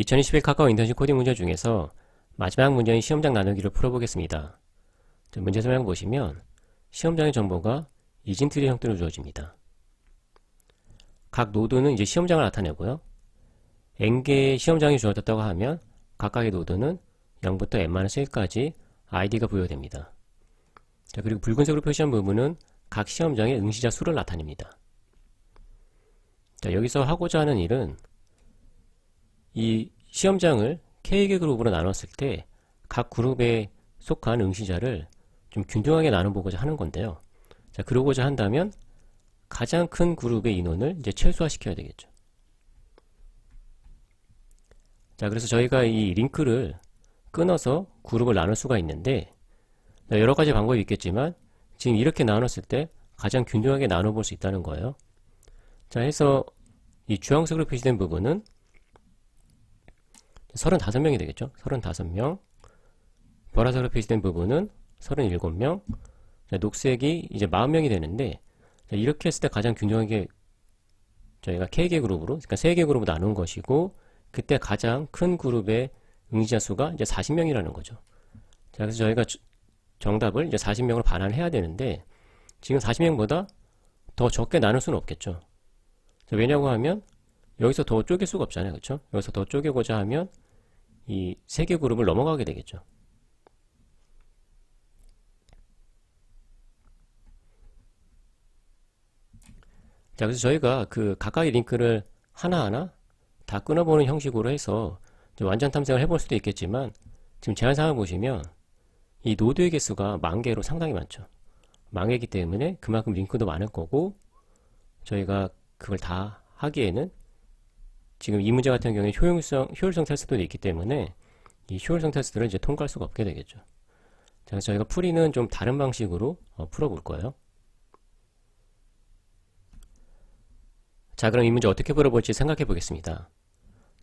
2021 카카오 인턴십 코딩 문제 중에서 마지막 문제인 시험장 나누기를 풀어보겠습니다. 문제 설명 보시면 시험장의 정보가 이진트리 형태로 주어집니다. 각 노드는 이제 시험장을 나타내고요. n개의 시험장이 주어졌다고 하면 각각의 노드는 0부터 n-1까지 id가 부여됩니다. 그리고 붉은색으로 표시한 부분은 각 시험장의 응시자 수를 나타냅니다. 여기서 하고자 하는 일은 이 시험장을 K개 그룹으로 나눴을 때 각 그룹에 속한 응시자를 좀 균등하게 나눠보고자 하는 건데요. 그러고자 한다면 가장 큰 그룹의 인원을 이제 최소화시켜야 되겠죠. 그래서 저희가 이 링크를 끊어서 그룹을 나눌 수가 있는데 여러 가지 방법이 있겠지만 지금 이렇게 나눴을 때 가장 균등하게 나눠볼 수 있다는 거예요. 해서 이 주황색으로 표시된 부분은 35명이 되겠죠. 35명. 보라색으로 표시된 부분은 37명. 녹색이 이제 40명이 되는데 이렇게 했을 때 가장 균등하게 저희가 K개 그룹으로, 그러니까 3개 그룹으로 나눈 것이고 그때 가장 큰 그룹의 응시자 수가 이제 40명이라는 거죠. 그래서 저희가 정답을 이제 40명으로 반환해야 되는데 지금 40명보다 더 적게 나눌 수는 없겠죠. 왜냐고 하면 여기서 더 쪼갤 수가 없잖아요. 그렇죠? 여기서 더 쪼개고자 하면 이 3개 그룹을 넘어가게 되겠죠. 그래서 저희가 그 각각의 링크를 하나하나 다 끊어보는 형식으로 해서 완전 탐색을 해볼 수도 있겠지만 지금 제한사항을 보시면 이 노드의 개수가 10,000개로 상당히 많죠. 10,000개이기 때문에 그만큼 링크도 많을 거고 저희가 그걸 다 하기에는 지금 이 문제 같은 경우에 효율성 테스트도 있기 때문에 이 효율성 테스트를 이제 통과할 수가 없게 되겠죠. 그래서 저희가 풀이는 좀 다른 방식으로 풀어볼 거예요. 그럼 이 문제 어떻게 풀어볼지 생각해 보겠습니다.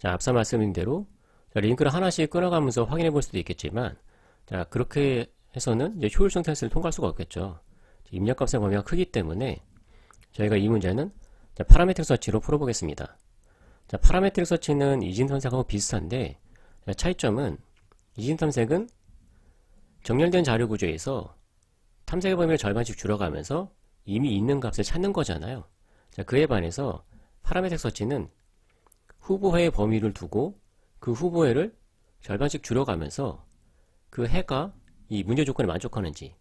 앞서 말씀드린 대로 링크를 하나씩 끊어가면서 확인해 볼 수도 있겠지만 그렇게 해서는 이제 효율성 테스트를 통과할 수가 없겠죠. 입력값의 범위가 크기 때문에 저희가 이 문제는 파라메트릭 서치로 풀어보겠습니다. 파라메트릭 서치는 이진 탐색하고 비슷한데 차이점은 이진 탐색은 정렬된 자료 구조에서 탐색의 범위를 절반씩 줄여가면서 이미 있는 값을 찾는 거잖아요. 그에 반해서 파라메트릭 서치는 후보해의 범위를 두고 그 후보해를 절반씩 줄여가면서 그 해가 이 문제 조건에 만족하는지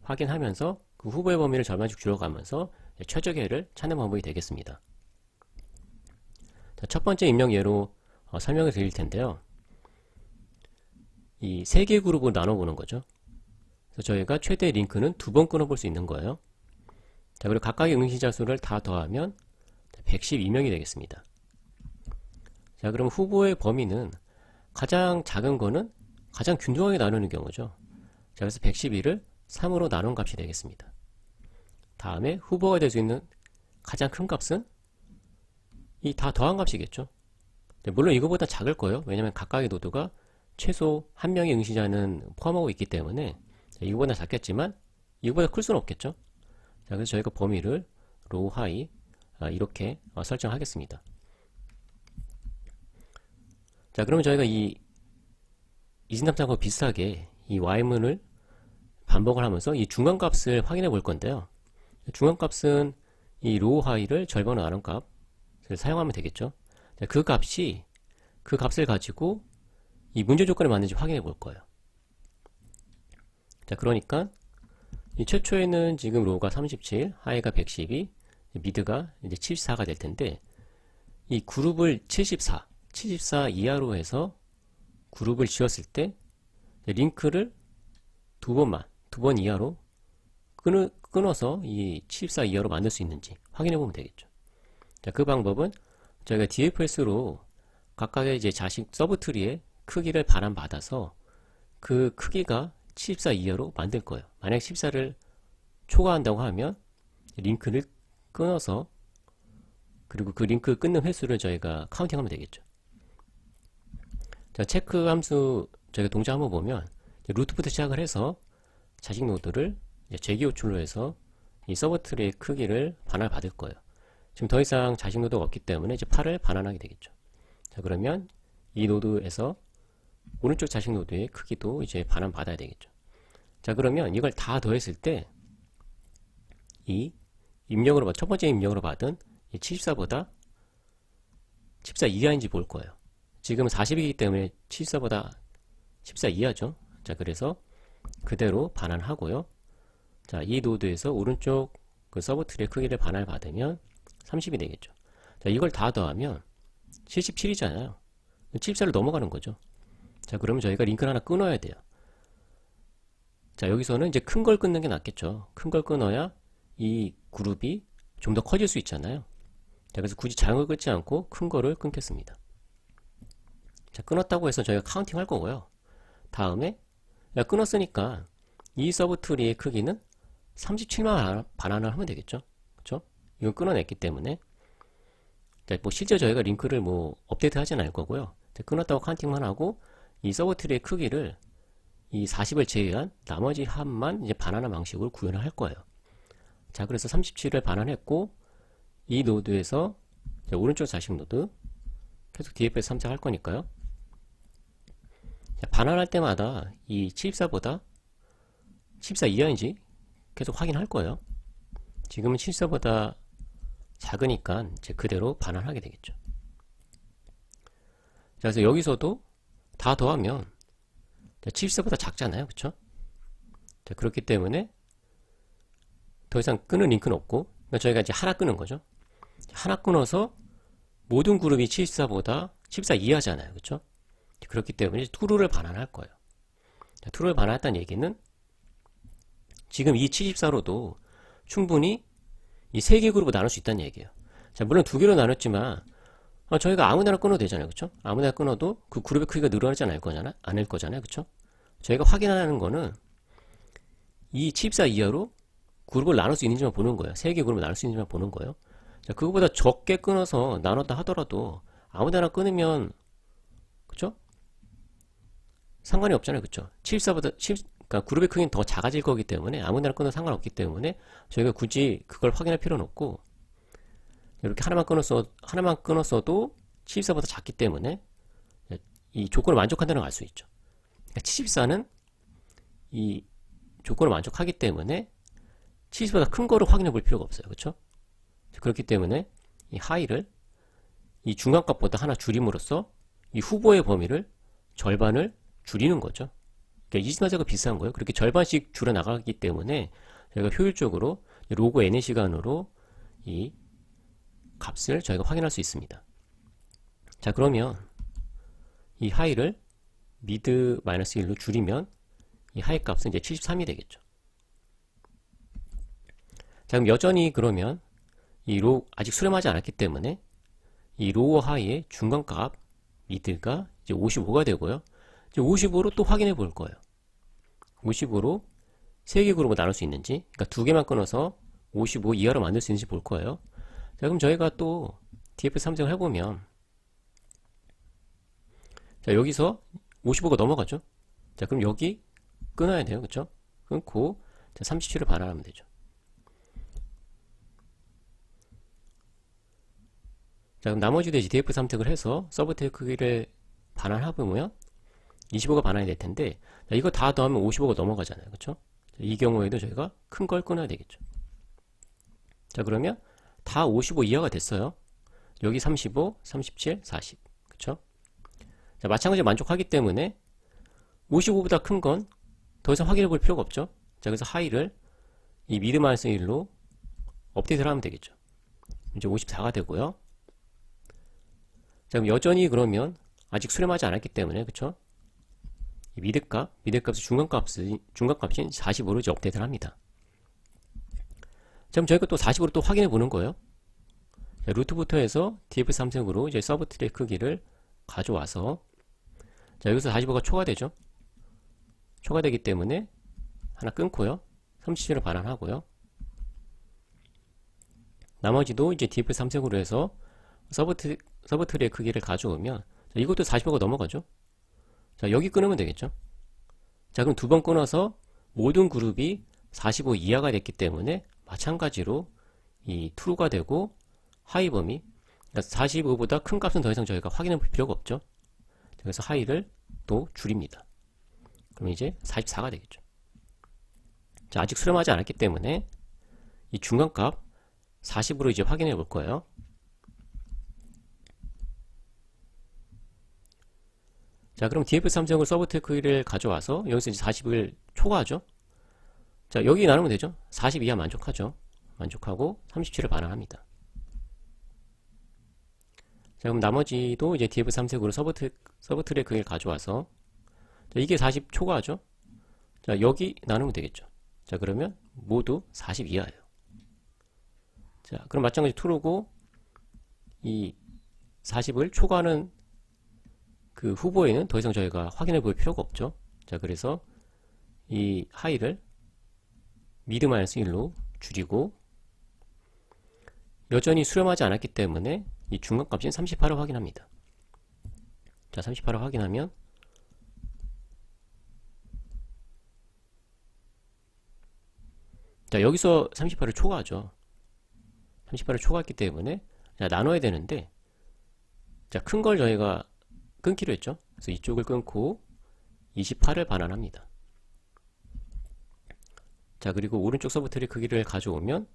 확인하면서 그 후보의 범위를 절반씩 줄여가면서 최적의해를 찾는 방법이 되겠습니다. 첫 번째 입력 예로 설명을 드릴 텐데요. 이 3개 그룹으로 나눠보는 거죠. 그래서 저희가 최대 링크는 2번 끊어볼 수 있는 거예요. 그리고 각각의 응시자 수를 다 더하면 112명이 되겠습니다. 그럼 후보의 범위는 가장 작은 거는 가장 균등하게 나누는 경우죠. 그래서 112를 3으로 나눈 값이 되겠습니다. 다음에 후보가 될 수 있는 가장 큰 값은 이 다 더한 값이겠죠. 물론 이거보다 작을 거예요. 왜냐하면 각각의 노드가 최소 1명의 응시자는 포함하고 있기 때문에 이거보다 작겠지만 이거보다 클 수는 없겠죠. 그래서 저희가 범위를 로우 하이 이렇게 설정하겠습니다. 그러면 저희가 이 이진탐색하고 비슷하게 이 y문을 반복을 하면서 이 중간값을 확인해 볼 건데요. 중간값은 이 로우 하이를 절반으로 나눈 값을 사용하면 되겠죠. 그 값을 가지고 이 문제 조건에 맞는지 확인해 볼 거예요. 그러니까 이 최초에는 지금 로우가 37, 하이가 112, 미드가 이제 74가 될 텐데 이 그룹을 74 이하로 해서 그룹을 지었을 때 링크를 두 번 이하로 끊어서 이 74 이하로 만들 수 있는지 확인해 보면 되겠죠. 그 방법은 저희가 DFS로 각각의 이제 자식 서브트리의 크기를 반환받아서 그 크기가 74 이하로 만들 거예요. 만약 14를 초과한다고 하면 링크를 끊어서 그리고 그 링크 끊는 횟수를 저희가 카운팅하면 되겠죠. 체크 함수 저희가 동작 한번 보면 루트부터 시작을 해서 자식 노드를 재기 호출로 해서 이 서브트리의 크기를 반환받을 거예요. 지금 더 이상 자식 노드가 없기 때문에 이제 8을 반환하게 되겠죠. 그러면 이 노드에서 오른쪽 자식 노드의 크기도 이제 반환 받아야 되겠죠. 자, 그러면 이걸 다 더했을 때 이 입력으로 첫 번째 입력으로 받은 이 74보다 14 이하인지 볼 거예요. 지금 40이기 때문에 74보다 14 이하죠. 자, 그래서 그대로 반환하고요. 자, 이 노드에서 오른쪽 그 서브트리의 크기를 반환 받으면 30이 되겠죠. 자, 이걸 다 더하면 77이잖아요. 74를 넘어가는 거죠. 자, 그러면 저희가 링크를 하나 끊어야 돼요. 자, 여기서는 이제 큰 걸 끊는 게 낫겠죠. 큰 걸 끊어야 이 그룹이 좀 더 커질 수 있잖아요. 자, 그래서 굳이 작은 걸 끊지 않고 큰 거를 끊겠습니다. 자, 끊었다고 해서 저희가 카운팅 할 거고요. 다음에 끊었으니까 이 서브트리의 크기는 37만 반환을 하면 되겠죠. 그쵸? 이건 끊어냈기 때문에. 자, 뭐 실제 저희가 링크를 뭐 업데이트 하진 않을 거고요. 자, 끊었다고 카운팅만 하고 이 서브트리의 크기를 이 40을 제외한 나머지 합만 이제 반환한 방식으로 구현을 할 거예요. 자, 그래서 37을 반환했고 이 노드에서 오른쪽 자식 노드 계속 DFS 탐색할 거니까요. 자, 반환할 때마다 이 74보다 74 이하인지 계속 확인할 거예요. 지금은 74보다 작으니까 이제 그대로 반환하게 되겠죠. 자, 그래서 여기서도 다 더하면 74보다 작잖아요. 그쵸? 자, 그렇기 때문에 더 이상 끊은 링크는 없고, 그러니까 저희가 이제 하나 끊은 거죠. 하나 끊어서 모든 그룹이 74보다 74 이하잖아요. 그쵸? 그렇기 때문에 true를 반환할 거예요. 자, true를 반환했다는 얘기는 지금 이 74로도 충분히 이 세 개 그룹으로 나눌 수 있다는 얘기예요. 자, 물론 두 개로 나눴지만 저희가 아무데나 끊어도 되잖아요. 그쵸? 아무데나 끊어도 그 그룹의 크기가 늘어나지 않을 거잖아요. 그쵸? 저희가 확인하는 거는 이 74 이하로 그룹을 나눌 수 있는지만 보는 거예요. 세 개 그룹을 나눌 수 있는지만 보는 거예요. 자, 그거보다 적게 끊어서 나눴다 하더라도 아무데나 끊으면 그쵸? 상관이 없잖아요. 그쵸? 74보다 그러니까 그룹의 크기는 더 작아질 거기 때문에 아무데나 끊어도 상관없기 때문에 저희가 굳이 그걸 확인할 필요는 없고 이렇게 하나만 끊었어도 74보다 작기 때문에 이 조건을 만족한다는 걸 알 수 있죠. 그러니까 74는 이 조건을 만족하기 때문에 70보다 큰 거를 확인해 볼 필요가 없어요. 그렇죠? 그렇기 때문에 이 하이를 이 중간값보다 하나 줄임으로써 이 후보의 범위를 절반을 줄이는 거죠. 그러니까 이진화제가 비슷한 거예요. 그렇게 절반씩 줄여 나가기 때문에 저희가 효율적으로 로그 n의 시간으로 이 값을 저희가 확인할 수 있습니다. 자, 그러면 이 하이를 미드 마이너스 1로 줄이면 이 하이 값은 이제 73이 되겠죠. 자, 그럼 여전히 그러면 이 아직 수렴하지 않았기 때문에 이 로우 하이의 중간값 미드가 이제 55가 되고요. 이제 55로 또 확인해 볼 거예요. 55로 3개 그룹으로 나눌 수 있는지, 그러니까 2개만 끊어서 55 이하로 만들 수 있는지 볼 거예요. 자, 그럼 저희가 또 DFS 탐색을 해보면 자, 여기서 55가 넘어가죠. 자, 그럼 여기 끊어야 돼요. 그쵸? 끊고 37을 반환하면 되죠. 자, 그럼 나머지도 이제 DF 탐색을 해서 서브트의 크기를 반환해보면 25가 반환이 될 텐데, 자, 이거 다 더하면 55가 넘어가잖아요. 그쵸? 이 경우에도 저희가 큰 걸 끊어야 되겠죠. 자, 그러면 다 55 이하가 됐어요. 여기 35, 37, 40. 그쵸? 자, 마찬가지로 만족하기 때문에 55보다 큰 건 더 이상 확인해 볼 필요가 없죠. 자, 그래서 하이를 이 미드 마이너스 1로 업데이트를 하면 되겠죠. 이제 54가 되고요. 자, 그럼 여전히 그러면 아직 수렴하지 않았기 때문에, 그쵸? 이 미드값의 중간값인 45로 이제 업데이트를 합니다. 자, 그럼 저희가 또 45로 또 확인해 보는 거예요. 자, 루트부터 해서 DF 삼색으로 이제 서브트리의 크기를 가져와서, 자, 여기서 45가 초과되죠? 초과되기 때문에 하나 끊고요. 37을 반환하고요. 나머지도 이제 DF 삼색으로 해서 서브트리의 크기를 가져오면, 자, 이것도 45가 넘어가죠? 자, 여기 끊으면 되겠죠? 자, 그럼 두 번 끊어서 모든 그룹이 45 이하가 됐기 때문에 마찬가지로 이 true가 되고 하이 범위, 그러니까 45보다 큰 값은 더 이상 저희가 확인해 볼 필요가 없죠. 그래서 하이를 또 줄입니다. 그럼 이제 44가 되겠죠. 자, 아직 수렴하지 않았기 때문에 이 중간값 40으로 이제 확인해 볼 거예요. 자, 그럼 DF3성을 서브트랙을 가져와서 여기서 이제 40을 초과하죠. 자, 여기 나누면 되죠. 40 이하 만족하죠. 만족하고 37을 반환합니다. 자, 그럼 나머지도 이제 DF3색으로 서브트랙을 가져와서 자, 이게 40 초과하죠. 자, 여기 나누면 되겠죠. 자, 그러면 모두 40 이하예요. 자, 그럼 마찬가지 트루고 이 40을 초과하는 그 후보에는 더 이상 저희가 확인해 볼 필요가 없죠. 자, 그래서 이 하이를 미드-1로 줄이고 여전히 수렴하지 않았기 때문에 이 중간값인 38을 확인합니다. 자, 38을 확인하면 자, 여기서 38을 초과하죠. 38을 초과했기 때문에 자, 나눠야 되는데 자, 큰 걸 저희가 끊기로 했죠. 그래서 이쪽을 끊고 28을 반환합니다. 자, 그리고 오른쪽 서브트랙 크기를 가져오면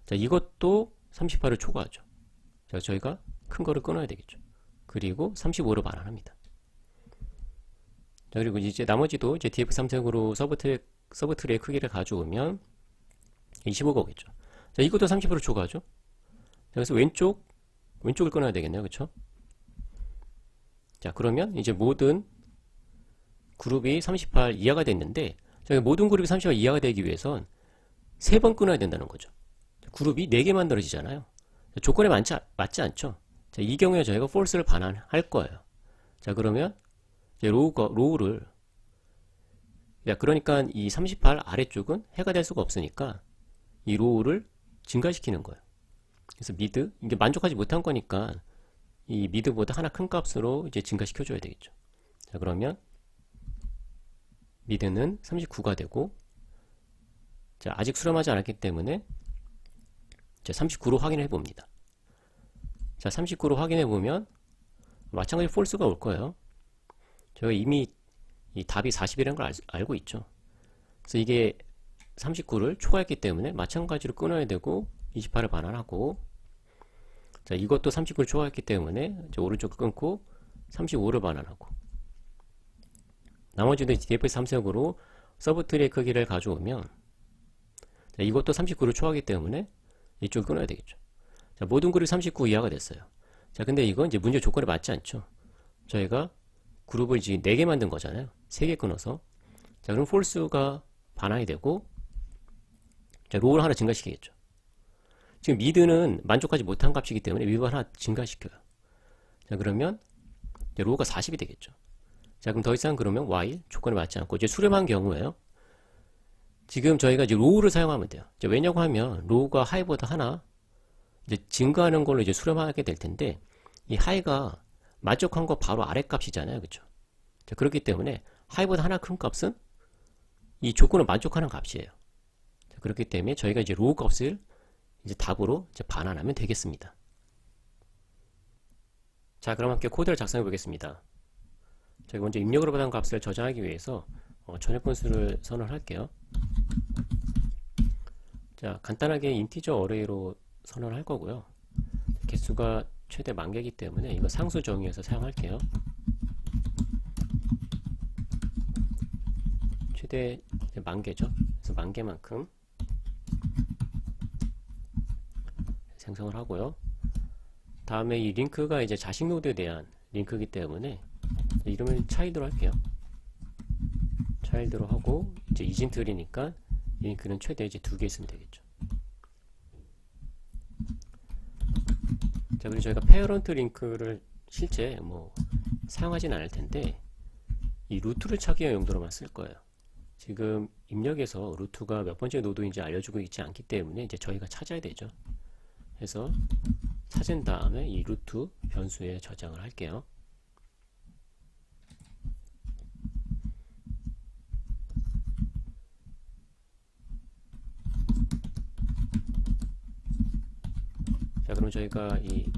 자, 이것도 38을 초과하죠. 자, 저희가 큰 거를 끊어야 되겠죠. 그리고 35로 반환합니다. 자, 그리고 이제 나머지도 이제 DF3색으로 서브트랙 크기를 가져오면 25가 오겠죠. 자, 이것도 30으로 초과하죠. 자, 그래서 왼쪽을 끊어야 되겠네요. 그쵸? 자, 그러면 이제 모든 그룹이 38 이하가 됐는데 저희 모든 그룹이 38 이하가 되기 위해선 3번 끊어야 된다는 거죠. 그룹이 4개 만들어지잖아요. 조건에 맞지 않죠. 자, 이 경우에 저희가 false를 반환할 거예요. 자, 그러면 이제 로우를 야, 그러니까 이 38 아래쪽은 해가 될 수가 없으니까 이 로우를 증가시키는 거예요. 그래서 미드 이게 만족하지 못한 거니까 이 미드보다 하나 큰 값으로 이제 증가시켜 줘야 되겠죠. 자, 그러면 미드는 39가 되고 자, 아직 수렴하지 않았기 때문에 자, 39로 확인해 봅니다. 자, 39로 확인해 보면 마찬가지 폴스가 올 거예요. 저희가 이미 이 답이 40이라는 걸 알고 있죠. 그래서 이게 39를 초과했기 때문에 마찬가지로 끊어야 되고 28을 반환하고 자, 이것도 39를 초과했기 때문에 이제 오른쪽을 끊고 35를 반환하고 나머지는 DF3색으로 서브트랙 크기를 가져오면 자, 이것도 39를 초과하기 때문에 이쪽을 끊어야 되겠죠. 자, 모든 그룹이 39 이하가 됐어요. 자, 근데 이건 이제 문제 조건에 맞지 않죠. 저희가 그룹을 이제 4개 만든 거잖아요. 3개 끊어서. 자, 그럼 폴스가 반환이 되고 자, 로우를 하나 증가시키겠죠. 지금 미드는 만족하지 못한 값이기 때문에 미드를 하나 증가시켜요. 자, 그러면 이제 로우가 40이 되겠죠. 자, 그럼 더 이상 그러면 while 조건에 맞지 않고 이제 수렴한 경우에요. 지금 저희가 이제 로우를 사용하면 돼요. 이제 왜냐고 하면 로우가 하이보다 하나 이제 증가하는 걸로 이제 수렴하게 될 텐데 이 하이가 만족한 거 바로 아래 값이잖아요. 그렇죠? 자, 그렇기 때문에 하이보다 하나 큰 값은 이 조건을 만족하는 값이에요. 자, 그렇기 때문에 저희가 이제 로우 값을 이제 답으로 이제 반환하면 되겠습니다. 자, 그럼 함께 코드를 작성해 보겠습니다. 제가 먼저 입력으로 받은 값을 저장하기 위해서 전역 분수를 선언할게요. 자, 간단하게 인티저 어레이로 선언할 거고요. 개수가 최대 10,000개이기 때문에 이거 상수 정의해서 사용할게요. 최대 10,000개죠. 그래서 10,000개만큼 생성을 하고요. 다음에 이 링크가 이제 자식 노드에 대한 링크이기 때문에 이름을 차일드로 할게요. 차일드로 하고 이제 이진트리니까 링크는 최대 이제 2개 있으면 되겠죠. 자, 그리고 저희가 페어런트 링크를 실제 뭐 사용하진 않을 텐데 이 루트를 찾기 위한 용도로만 쓸 거예요. 지금 입력에서 루트가 몇 번째 노드인지 알려주고 있지 않기 때문에 이제 저희가 찾아야 되죠. 해서 찾은 다음에 이 루트 변수에 저장을 할게요. 자, 그럼 저희가 이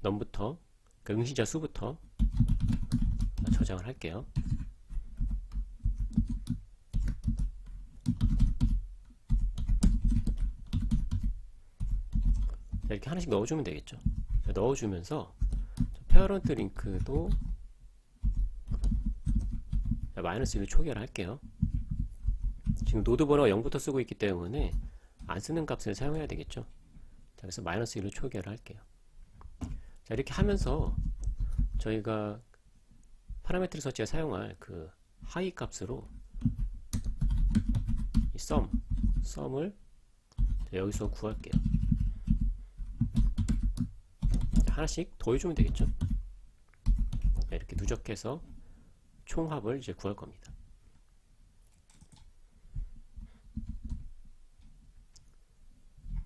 넘부터 그러니까 응시자 수부터 저장을 할게요. 자, 이렇게 하나씩 넣어주면 되겠죠. 자, 넣어주면서 페어런트 링크도 -1로 초기화를 할게요. 지금 노드 번호가 0부터 쓰고 있기 때문에 안 쓰는 값을 사용해야 되겠죠. 자, 그래서 -1로 초기화를 할게요. 자, 이렇게 하면서 저희가 파라메트릭 서치에 사용할 그 하이 값으로 이 썸을 여기서 구할게요. 하나씩 더해주면 되겠죠. 이렇게 누적해서 총합을 이제 구할 겁니다.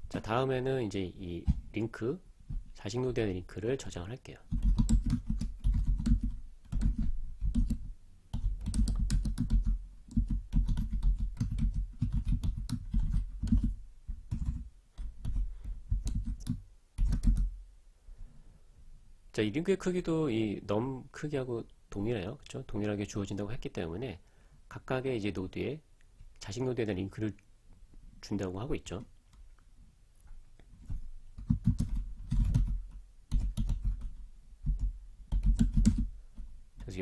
자, 다음에는 이제 이 링크, 자식 노드의 링크를 저장을 할게요. 자, 이 링크의 크기도 이 num 크기하고 동일해요. 그렇죠? 동일하게 주어진다고 했기 때문에 각각의 이제 노드에 자식 노드에 대한 링크를 준다고 하고 있죠. 그래서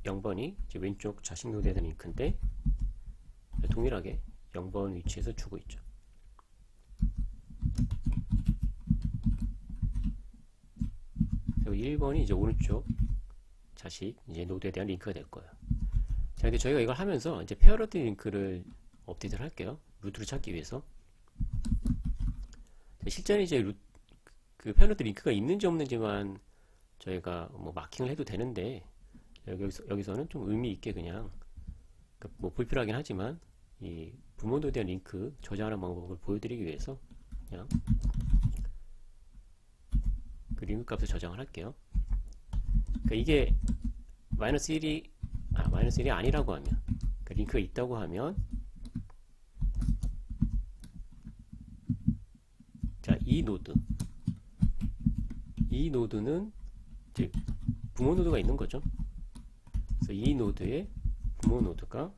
0번이 이제 왼쪽 자식 노드에 대한 링크인데 동일하게 0번 위치에서 주고 있죠. 그리고 1번이 이제 오른쪽 자식 이제 노드에 대한 링크가 될 거예요. 자, 근데 저희가 이걸 하면서 이제 페어런트 링크를 업데이트를 할게요. 루트를 찾기 위해서. 실제는 이제 그 페어런트 링크가 있는지 없는지만 저희가 뭐 마킹을 해도 되는데 여기서는 좀 의미 있게 그냥 뭐 불필요하긴 하지만 이 부모 노드에 대한 링크 저장하는 방법을 보여드리기 위해서 그냥 그 링크 값을 저장을 할게요. 그러니까 이게 -1이 아니라고 하면 그 링크가 있다고 하면 자, 이 노드는 이제 부모 노드가 있는 거죠. 그래서 이 노드의 부모 노드가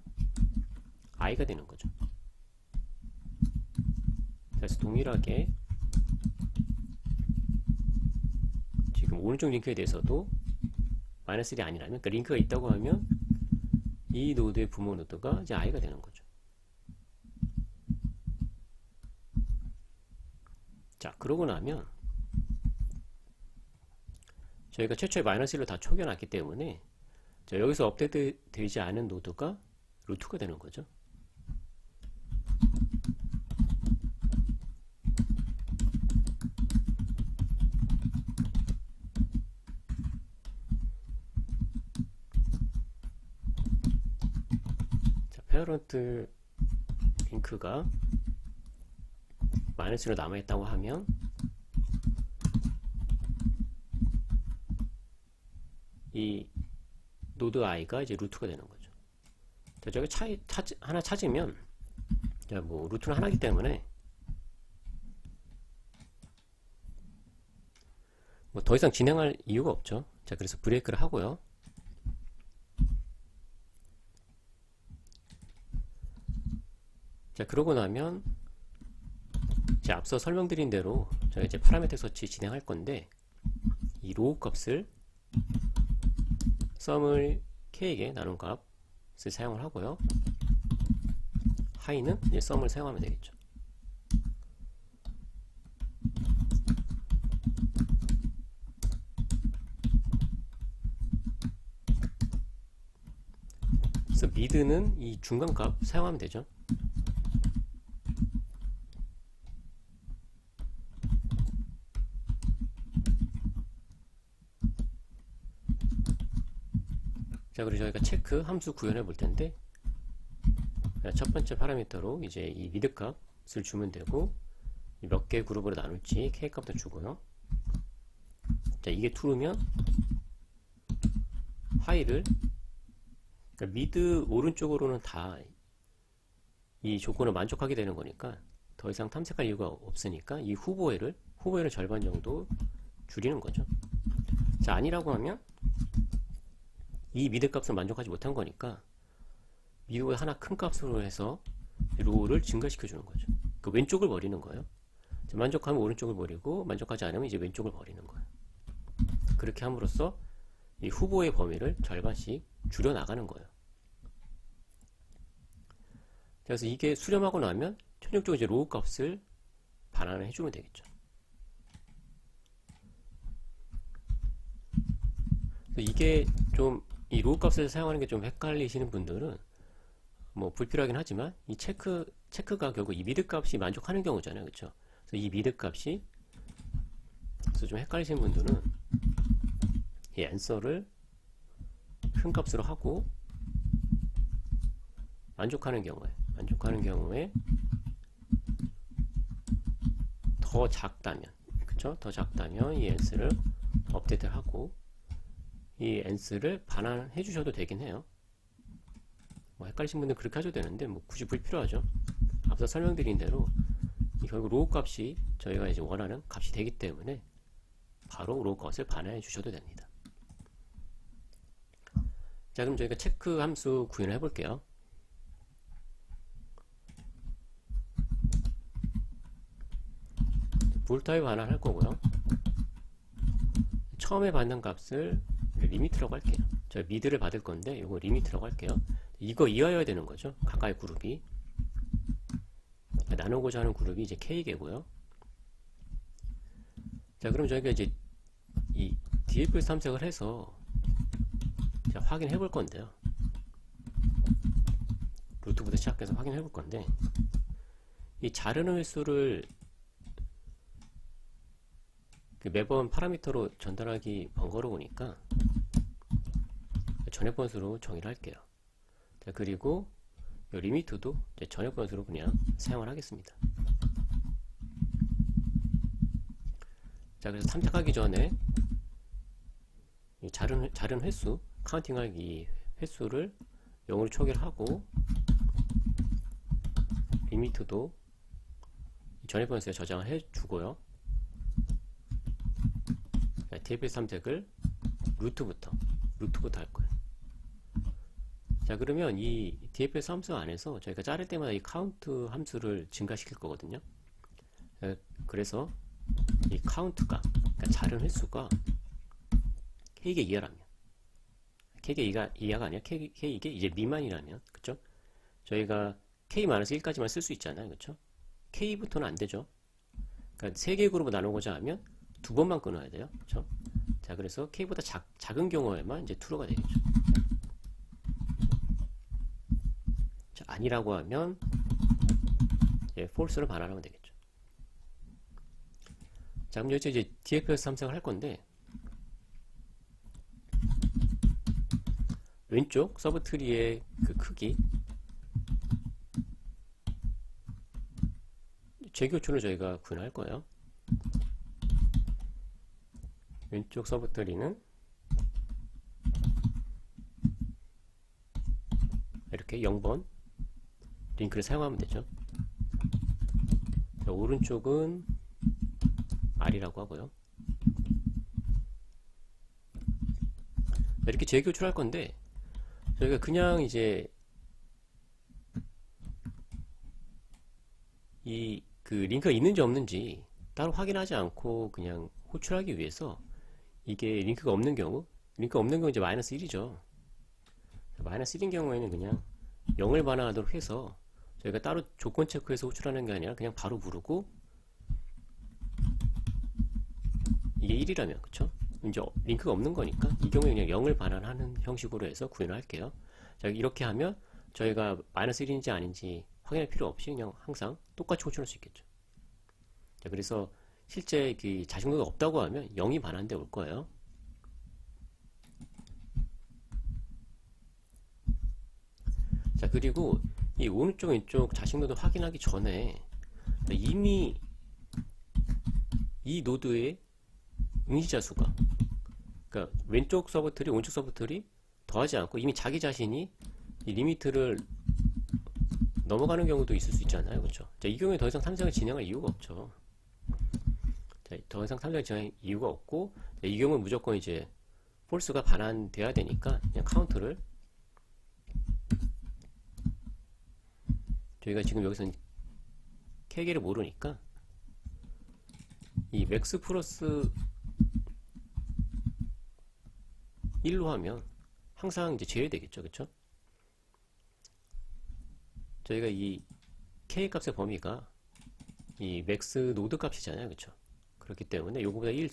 i가 되는 거죠. 그래서 동일하게 지금 오른쪽 링크에 대해서도 -1이 아니라면, 그러니까 링크가 있다고 하면 이 노드의 부모 노드가 이제 i가 되는 거죠. 자, 그러고 나면 저희가 최초에 -1로 다 초기화놨기 때문에 여기서 업데이트 되지 않은 노드가 루트가 되는 거죠. 자, 페어런트 링크가 -1로 남아있다고 하면 이 노드 i가 이제 루트가 되는 거죠. 자, 저기 하나 찾으면 뭐 루트는 하나이기 때문에 뭐 더 이상 진행할 이유가 없죠. 자, 그래서 브레이크를 하고요. 자, 그러고 나면 이제 앞서 설명드린 대로 저희 이제 파라메트릭 서치 진행할 건데 이 로우 값을 썸을 k에게 나눈 값을 사용을 하고요. 하이는 이제 썸을 사용하면 되겠죠. 그래서 미드는 이 중간값 사용하면 되죠. 자, 그리고 저희가 체크 함수 구현해 볼 텐데 첫 번째 파라미터로 이제 이 미드 값을 주면 되고 몇 개 그룹으로 나눌지 k 값도 주고요. 자, 이게 true면 하이를 그러니까 미드 오른쪽으로는 다 이 조건을 만족하게 되는 거니까 더 이상 탐색할 이유가 없으니까 이 후보에를 절반 정도 줄이는 거죠. 자, 아니라고 하면 이 미드 값을 만족하지 못한 거니까 미국의 하나 큰 값으로 해서 로우를 증가시켜 주는 거죠. 그 왼쪽을 버리는 거예요. 만족하면 오른쪽을 버리고 만족하지 않으면 이제 왼쪽을 버리는 거예요. 그렇게 함으로써 이 후보의 범위를 절반씩 줄여 나가는 거예요. 그래서 이게 수렴하고 나면 최종적으로 이제 로우 값을 반환을 해주면 되겠죠. 이게 좀 이 로우 값을 사용하는 게 좀 헷갈리시는 분들은 뭐 불필요하긴 하지만 이 체크가 결국 이 미드 값이 만족하는 경우잖아요, 그렇죠? 그래서 이 미드 값이 그래서 좀 헷갈리시는 분들은 이 앤서를 큰 값으로 하고 만족하는 경우에 더 작다면, 그쵸? 더 작다면 이 앤스를 업데이트를 하고 이 앤스를 반환해 주셔도 되긴 해요. 뭐 헷갈리신 분들은 그렇게 하셔도 되는데 뭐 굳이 불필요하죠. 앞서 설명드린 대로 결국 로우 값이 저희가 이제 원하는 값이 되기 때문에 바로 로우 값을 반환해 주셔도 됩니다. 자, 그럼 저희가 체크 함수 구현을 해볼게요. 볼 타입 반환할 거고요. 처음에 받는 값을 리미트라고 할게요. 저 미드를 받을 건데 이거 리미트라고 할게요. 이거 이하여야 되는 거죠. 각각의 그룹이 나누고자 하는 그룹이 이제 K개고요. 자, 그럼 저희가 이제 이 DFS 탐색을 해서 확인해 볼 건데요. 루트부터 시작해서 확인해 볼 건데 이 자르는 횟수를 매번 파라미터로 전달하기 번거로우니까 전액 번수로 정의를 할게요. 자, 그리고 리미트도 전액 번수로 그냥 사용을 하겠습니다. 자, 그래서 탐색하기 전에 이 자른 횟수, 카운팅할 이 횟수를 0으로 초기를 하고 리미트도 전액 번수에 저장을 해 주고요. DFS 탐색을 루트부터 할 거예요. 자, 그러면 이 DFS 함수 안에서 저희가 자를 때마다 이 카운트 함수를 증가시킬 거거든요. 그래서 이 카운트가, 그러니까 자른 횟수가 K개 이하라면, K개 이하가 아니라 K개 이제 미만이라면, 그쵸? 저희가 K-1까지만 쓸 수 있잖아요, 그쵸? K부터는 안 되죠. 그러니까 3개 그룹으로 나누고자 하면 2번만 끊어야 돼요, 그쵸? 자, 그래서 K보다 작은 경우에만 이제 true가 되겠죠. 자, 아니라고 하면 이제 false로 반환하면 되겠죠. 자, 그럼 여기서 이제 DFS 탐색을 할 건데 왼쪽 서브트리의 그 크기 재교촌을 저희가 구현할 거예요. 왼쪽 서브트리는 이렇게 0번 링크를 사용하면 되죠. 자, 오른쪽은 R이라고 하고요. 이렇게 재교출할 건데 저희가 그냥 이제 이 그 링크가 있는지 없는지 따로 확인하지 않고 그냥 호출하기 위해서 이게 링크가 없는 경우 이제 마이너스 1이죠. 마이너스 1인 경우에는 그냥 0을 반환하도록 해서 저희가 따로 조건 체크해서 호출하는 게 아니라 그냥 바로 부르고 이게 1이라면 그쵸? 이제 링크가 없는 거니까 이 경우에 그냥 0을 반환하는 형식으로 해서 구현을 할게요. 자, 이렇게 하면 저희가 마이너스 1인지 아닌지 확인할 필요 없이 그냥 항상 똑같이 호출할 수 있겠죠. 자, 그래서 실제 그 자신도가 없다고 하면 0이 반환돼 올 거예요. 자, 그리고 이 오른쪽 왼쪽 자신도도 확인하기 전에 이미 이 노드의 응시자 수가, 그러니까 왼쪽 서브트리 오른쪽 서브트리 더하지 않고 이미 자기 자신이 이 리미트를 넘어가는 경우도 있을 수 있잖아요, 그렇죠? 자, 이 경우에 더 이상 탐색을 진행할 이유가 없죠. 자, 더 이상 탐색을 진행할 이유가 없고, 자, 이 경우는 무조건 이제 폴스가 반환돼야 되니까 그냥 카운트를 저희가 지금 여기서 K개를 모르니까 이 맥스 플러스 1로 하면 항상 이제 제외되겠죠. 그쵸? 저희가 이 K 값의 범위가 이 맥스 노드 값이잖아요. 그쵸? 그렇기 때문에 요거보다 1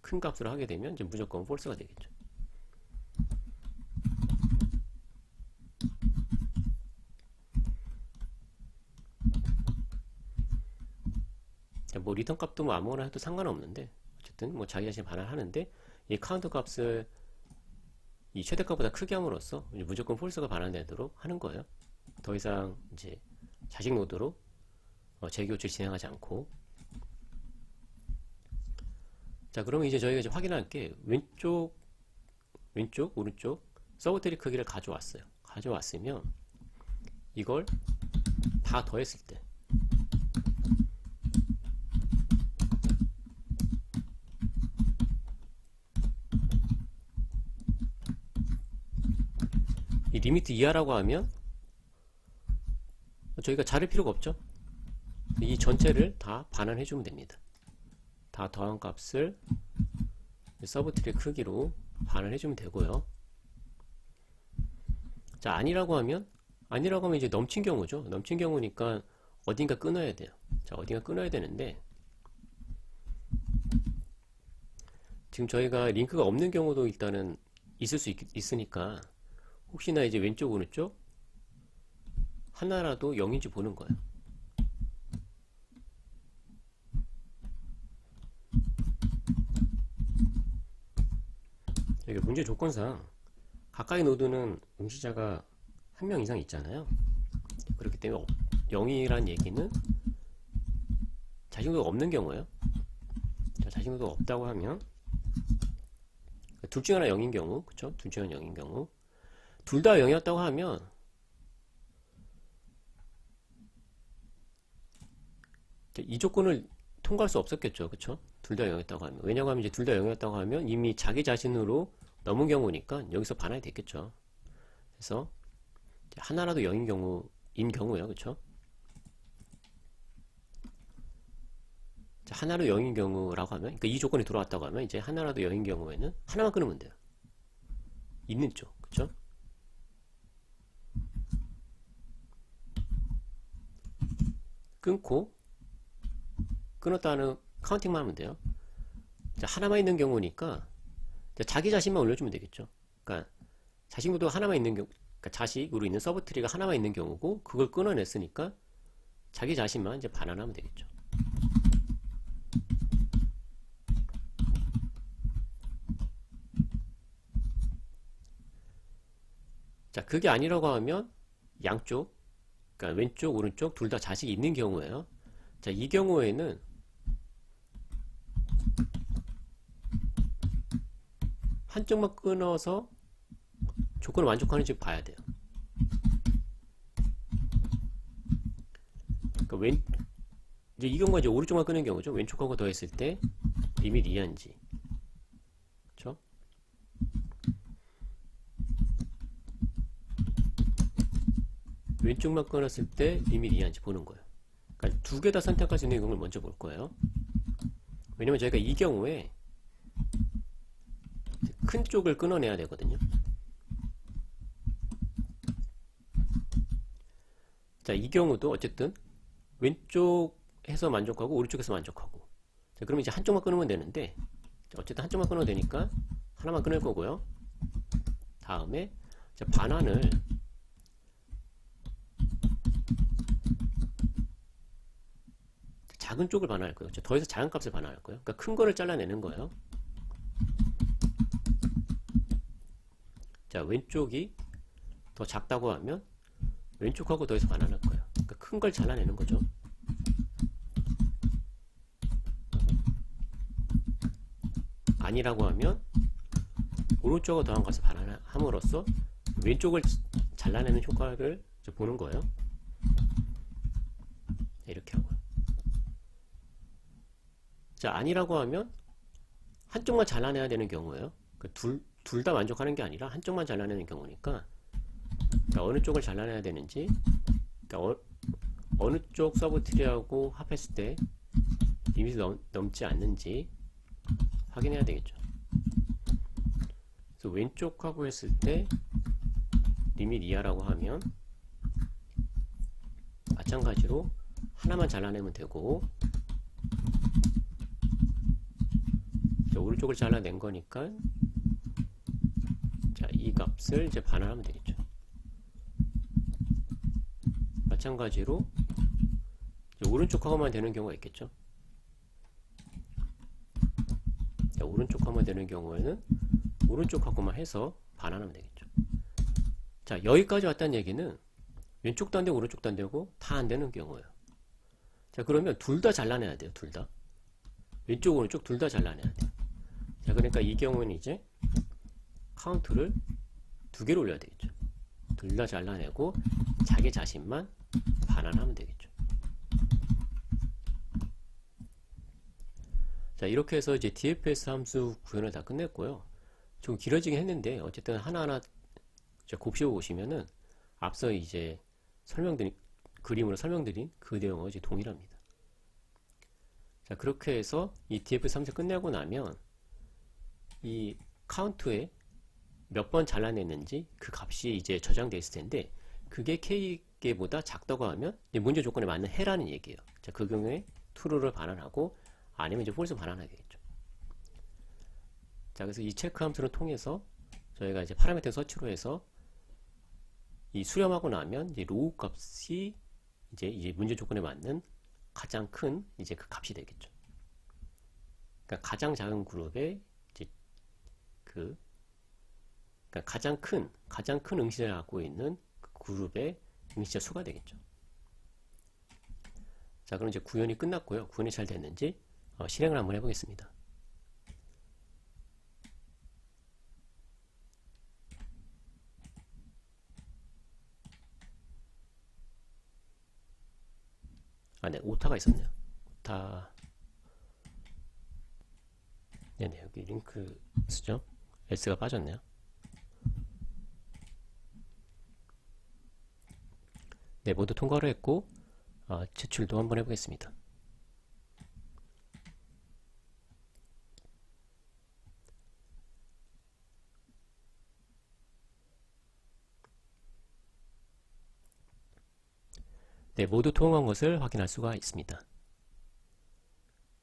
큰 값으로 하게 되면 이제 무조건 폴스가 되겠죠. 뭐 리턴 값도 뭐 아무거나 해도 상관없는데 어쨌든 뭐 자기 자신 반환하는데 이 카운트 값을 이 최대값보다 크게 함으로써 이제 무조건 폴스가 반환되도록 하는 거예요. 더 이상 이제 자식 노드로 재교체를 진행하지 않고. 자, 그러면 이제 저희가 이제 확인할 게 왼쪽 오른쪽 서브트리 크기를 가져왔어요. 가져왔으면 이걸 다 더했을 때 이 리미트 이하라고 하면 저희가 자를 필요가 없죠. 이 전체를 다 반환해주면 됩니다. 다 더한 값을 서브트리 크기로 반환해주면 되고요. 자, 아니라고 하면 이제 넘친 경우죠. 넘친 경우니까 어딘가 끊어야 돼요. 자, 어딘가 끊어야 되는데 지금 저희가 링크가 없는 경우도 일단은 있을 수 있으니까 혹시나 이제 왼쪽 오른쪽 하나라도 0인지 보는 거예요. 여기 문제 조건상 가까이 노드는 응시자가 한 명 이상 있잖아요. 그렇기 때문에 0이란 얘기는 자신도가 없는 경우예요. 자, 자신도가 없다고 하면 둘 중 하나 0인 경우, 그쵸? 둘 중 하나 0인 경우 둘 다 0이었다고 하면 이 조건을 통과할 수 없었겠죠. 그쵸? 둘 다 0이었다고 하면. 왜냐고 하면 이제 둘 다 0이었다고 하면 이미 자기 자신으로 넘은 경우니까 여기서 반환이 됐겠죠. 그래서 하나라도 0인 경우예요. 그쵸? 자, 하나로 0인 경우라고 하면, 그러니까 이 조건이 들어왔다고 하면 이제 하나라도 0인 경우에는 하나만 끊으면 돼요. 있는 쪽. 그쵸? 끊었다는 카운팅만 하면 돼요. 자, 하나만 있는 경우니까 자기 자신만 올려주면 되겠죠. 그러니까 자식도 하나만 있는 경우, 그러니까 자식으로 있는 서브트리가 하나만 있는 경우고 그걸 끊어냈으니까 자기 자신만 이제 반환하면 되겠죠. 자, 그게 아니라고 하면 양쪽, 그러니까 왼쪽 오른쪽 둘 다 자식이 있는 경우예요. 자, 이 경우에는 한쪽만 끊어서 조건을 만족하는지 봐야 돼요. 그러니까 이제 이 경우가 이제 오른쪽만 끊는 경우죠. 왼쪽하고 더했을 때 리밋 이하인지, 그렇죠? 왼쪽만 끊었을 때 리밋 이하인지 보는 거예요. 그러니까 두 개 다 선택할 수 있는 경우를 먼저 볼 거예요. 왜냐면 저희가 이 경우에 큰 쪽을 끊어내야 되거든요. 자, 이 경우도 어쨌든 왼쪽에서 만족하고 오른쪽에서 만족하고. 자, 그럼 이제 한쪽만 끊으면 되는데 어쨌든 한쪽만 끊어도 되니까 하나만 끊을 거고요. 다음에 반환을 작은 쪽을 반환할 거예요. 더해서 작은 값을 반환할 거예요. 그러니까 큰 거를 잘라내는 거예요. 자, 왼쪽이 더 작다고 하면 왼쪽하고 더해서 반환할 거예요. 그러니까 큰 걸 잘라내는 거죠. 아니라고 하면 오른쪽하고 더한 것을 반환함으로써 왼쪽을 잘라내는 효과를 보는 거예요. 이렇게 하고요. 자, 아니라고 하면 한쪽만 잘라내야 되는 경우예요. 그러니까 둘 다 만족하는 게 아니라 한쪽만 잘라내는 경우니까, 그러니까 어느 쪽을 잘라내야 되는지, 그러니까 어느 쪽 서브트리하고 합했을 때 리밋이 넘지 않는지 확인해야 되겠죠. 그래서 왼쪽하고 했을 때 리밋 이하라고 하면 마찬가지로 하나만 잘라내면 되고, 오른쪽을 잘라낸 거니까 자, 이 값을 이제 반환하면 되겠죠. 마찬가지로 오른쪽하고만 되는 경우가 있겠죠. 자, 오른쪽하고만 되는 경우에는 오른쪽하고만 해서 반환하면 되겠죠. 자, 여기까지 왔다는 얘기는 왼쪽도 안 되고 오른쪽도 안 되고 다 안 되는 경우예요. 자, 그러면 둘 다 잘라내야 돼요. 둘 다. 왼쪽 오른쪽 둘 다 잘라내야 돼요. 자, 그러니까 이 경우는 이제 카운트를 두 개로 올려야 되겠죠. 둘 다 잘라내고 자기 자신만 반환하면 되겠죠. 자, 이렇게 해서 이제 DFS 함수 구현을 다 끝냈고요. 좀 길어지긴 했는데 어쨌든 하나하나 곱씹어 보시면은 앞서 이제 그림으로 설명드린 그 내용과 이제 동일합니다. 자, 그렇게 해서 이 DFS 함수 끝내고 나면 이 카운트에 몇 번 잘라냈는지 그 값이 이제 저장되어 있을 텐데, 그게 K개보다 작다고 하면 문제 조건에 맞는 해라는 얘기예요. 자, 그 경우에 true를 반환하고 아니면 이제 false 반환하겠죠. 자, 그래서 이 체크 함수를 통해서 저희가 이제 파라미터 서치로 해서 이 수렴하고 나면 이제 로우 값이 이제 문제 조건에 맞는 가장 큰 이제 그 값이 되겠죠. 그러니까 가장 작은 그룹의 이제 그러니까 가장 큰 응시자를 갖고 있는 그 그룹의 응시자 수가 되겠죠. 자, 그럼 이제 구현이 끝났고요. 구현이 잘 됐는지 실행을 한번 해보겠습니다. 아, 네, 오타가 있었네요. 오타. 네네, 여기 링크 쓰죠? S가 빠졌네요. 네, 모두 통과를 했고, 제출도 한번 해보겠습니다. 네, 모두 통과한 것을 확인할 수가 있습니다.